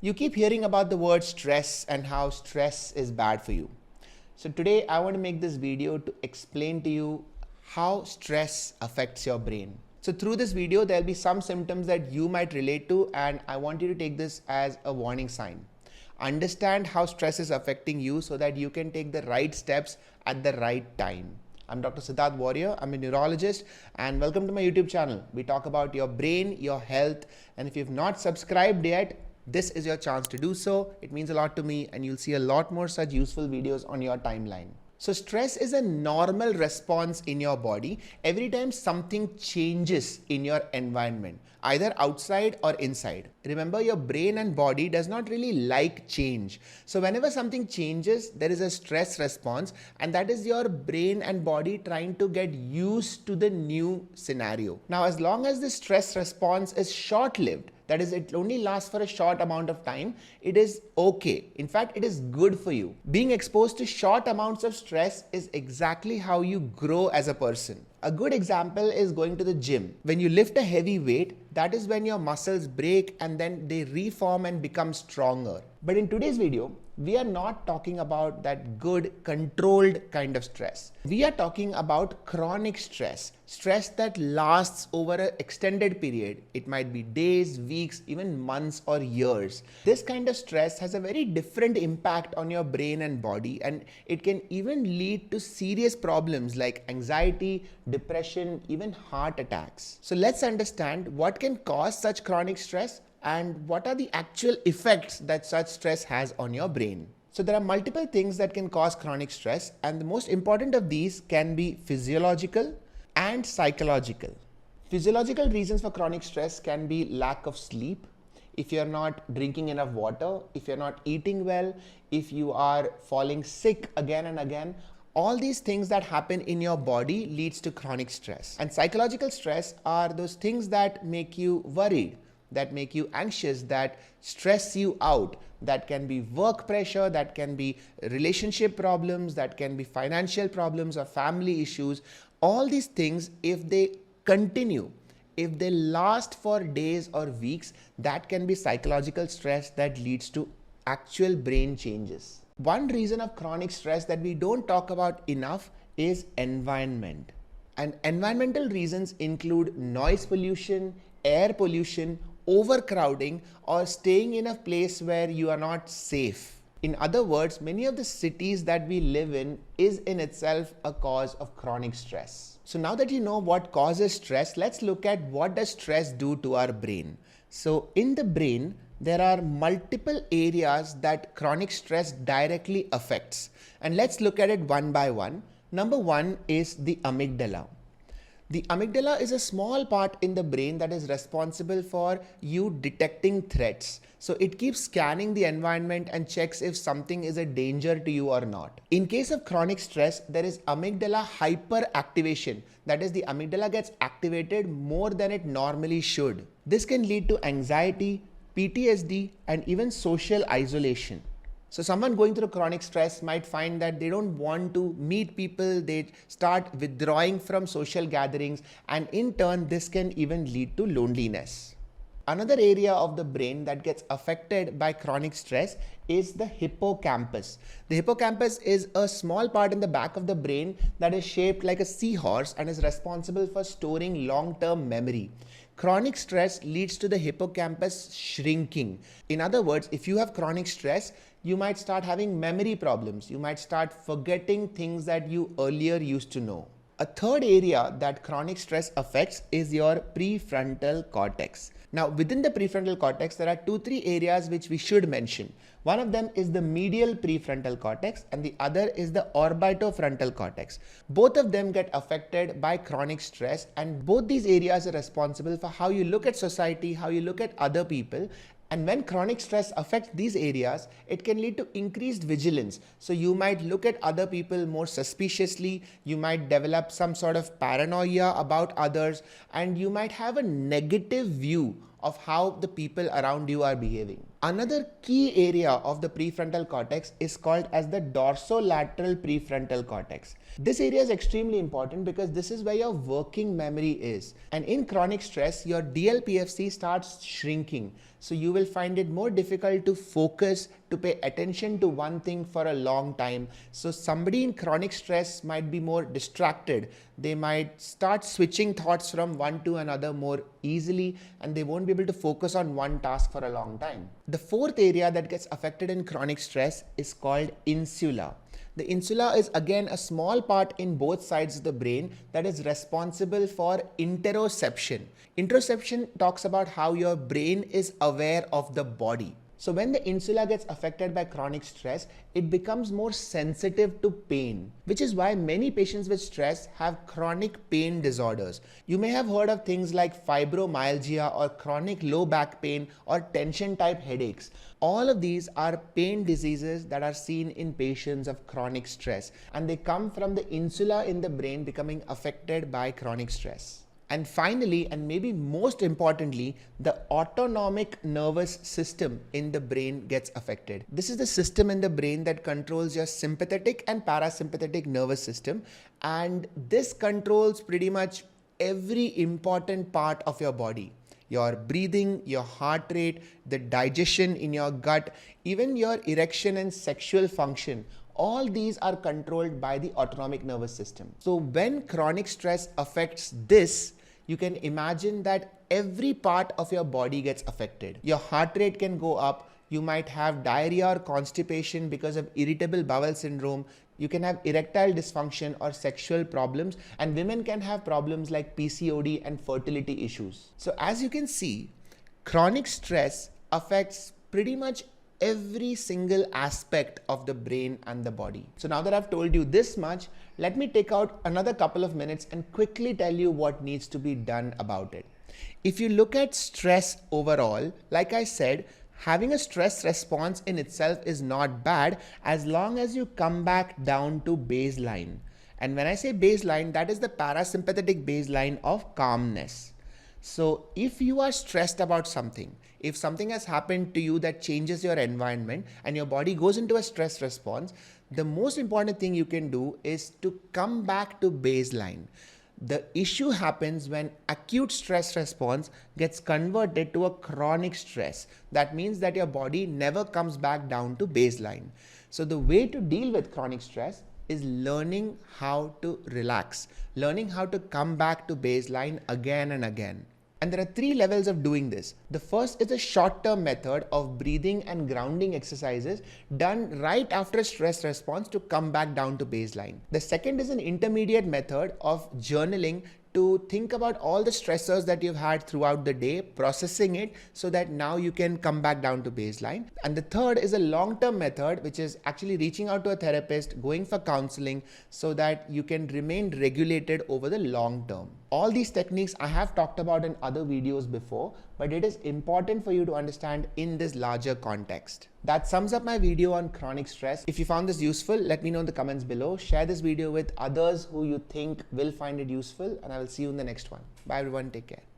You keep hearing about the word stress and how stress is bad for you. So today I want to make this video to explain to you how stress affects your brain. So through this video, there'll be some symptoms that you might relate to, and I want you to take this as a warning sign. Understand how stress is affecting you so that you can take the right steps at the right time. I'm Dr. Warrier. I'm a neurologist, and welcome to my YouTube channel. We talk about your brain, your health, and if you've not subscribed yet, this is your chance to do so. It means a lot to me, and you'll see a lot more such useful videos on your timeline. So stress is a normal response in your body every time something changes in your environment, either outside or inside. Remember, your brain and body does not really like change. So whenever something changes, there is a stress response, and that is your brain and body trying to get used to the new scenario. Now, as long as the stress response is short-lived, that is, it only lasts for a short amount of time, it is okay. In fact, it is good for you. Being exposed to short amounts of stress is exactly how you grow as a person. A good example is going to the gym. When you lift a heavy weight, that is when your muscles break and then they reform and become stronger. But in today's video, we are not talking about that good, controlled kind of stress. We are talking about chronic stress, stress that lasts over an extended period. It might be days, weeks, even months or years. This kind of stress has a very different impact on your brain and body, and it can even lead to serious problems like anxiety, depression, even heart attacks. So let's understand what can cause such chronic stress and what are the actual effects that such stress has on your brain. So there are multiple things that can cause chronic stress, and the most important of these can be physiological and psychological. Physiological reasons for chronic stress can be lack of sleep, if you're not drinking enough water, if you're not eating well, if you are falling sick again and again. All these things that happen in your body leads to chronic stress. And psychological stress are those things that make you worried, that make you anxious, that stress you out. That can be work pressure, that can be relationship problems, that can be financial problems or family issues. All these things, if they continue, if they last for days or weeks, that can be psychological stress that leads to actual brain changes. One reason of chronic stress that we don't talk about enough is environment. And environmental reasons include noise pollution, air pollution, overcrowding, or staying in a place where you are not safe. In other words, many of the cities that we live in is in itself a cause of chronic stress. So now that you know what causes stress, let's look at what does stress do to our brain. So in the brain, there are multiple areas that chronic stress directly affects. And let's look at it one by one. Number one is the amygdala. The amygdala is a small part in the brain that is responsible for you detecting threats. So it keeps scanning the environment and checks if something is a danger to you or not. In case of chronic stress, there is amygdala hyperactivation. That is, the amygdala gets activated more than it normally should. This can lead to anxiety, PTSD, and even social isolation. So someone going through chronic stress might find that they don't want to meet people, they start withdrawing from social gatherings, and in turn, this can even lead to loneliness. Another area of the brain that gets affected by chronic stress is the hippocampus. The hippocampus is a small part in the back of the brain that is shaped like a seahorse and is responsible for storing long-term memory. Chronic stress leads to the hippocampus shrinking. In other words, if you have chronic stress, you might start having memory problems. You might start forgetting things that you earlier used to know. A third area that chronic stress affects is your prefrontal cortex. Now, within the prefrontal cortex, there are 2-3 areas which we should mention. One of them is the medial prefrontal cortex, and the other is the orbitofrontal cortex. Both of them get affected by chronic stress, and both these areas are responsible for how you look at society, how you look at other people. And when chronic stress affects these areas, it can lead to increased vigilance. So you might look at other people more suspiciously, you might develop some sort of paranoia about others, and you might have a negative view of how the people around you are behaving. Another key area of the prefrontal cortex is called as the dorsolateral prefrontal cortex. This area is extremely important because this is where your working memory is. And in chronic stress, your DLPFC starts shrinking. So you will find it more difficult to focus, to pay attention to one thing for a long time. So somebody in chronic stress might be more distracted. They might start switching thoughts from one to another more easily, and they won't be able to focus on one task for a long time. The fourth area that gets affected in chronic stress is called insula. The insula is again a small part in both sides of the brain that is responsible for interoception. Interoception talks about how your brain is aware of the body. So when the insula gets affected by chronic stress, it becomes more sensitive to pain, which is why many patients with stress have chronic pain disorders. You may have heard of things like fibromyalgia or chronic low back pain or tension type headaches. All of these are pain diseases that are seen in patients of chronic stress, and they come from the insula in the brain becoming affected by chronic stress. And finally, and maybe most importantly, the autonomic nervous system in the brain gets affected. This is the system in the brain that controls your sympathetic and parasympathetic nervous system. And this controls pretty much every important part of your body. Your breathing, your heart rate, the digestion in your gut, even your erection and sexual function. All these are controlled by the autonomic nervous system. So when chronic stress affects this, you can imagine that every part of your body gets affected. Your heart rate can go up. You might have diarrhea or constipation because of irritable bowel syndrome. You can have erectile dysfunction or sexual problems, and women can have problems like PCOD and fertility issues. So as you can see, chronic stress affects pretty much every single aspect of the brain and the body. So now that I've told you this much, let me take out another couple of minutes and quickly tell you what needs to be done about it. If you look at stress overall, like I said, having a stress response in itself is not bad as long as you come back down to baseline. And when I say baseline, that is the parasympathetic baseline of calmness. So if you are stressed about something, if something has happened to you that changes your environment and your body goes into a stress response, the most important thing you can do is to come back to baseline. The issue happens when acute stress response gets converted to a chronic stress. That means that your body never comes back down to baseline. So the way to deal with chronic stress is learning how to relax, learning how to come back to baseline again and again. And there are 3 levels of doing this. The first is a short-term method of breathing and grounding exercises done right after a stress response to come back down to baseline. The second is an intermediate method of journaling to think about all the stressors that you've had throughout the day, processing it so that now you can come back down to baseline. And the third is a long-term method, which is actually reaching out to a therapist, going for counseling so that you can remain regulated over the long term. All these techniques I have talked about in other videos before, but it is important for you to understand in this larger context. That sums up my video on chronic stress. If you found this useful, let me know in the comments below. Share this video with others who you think will find it useful, and I will see you in the next one. Bye everyone, take care.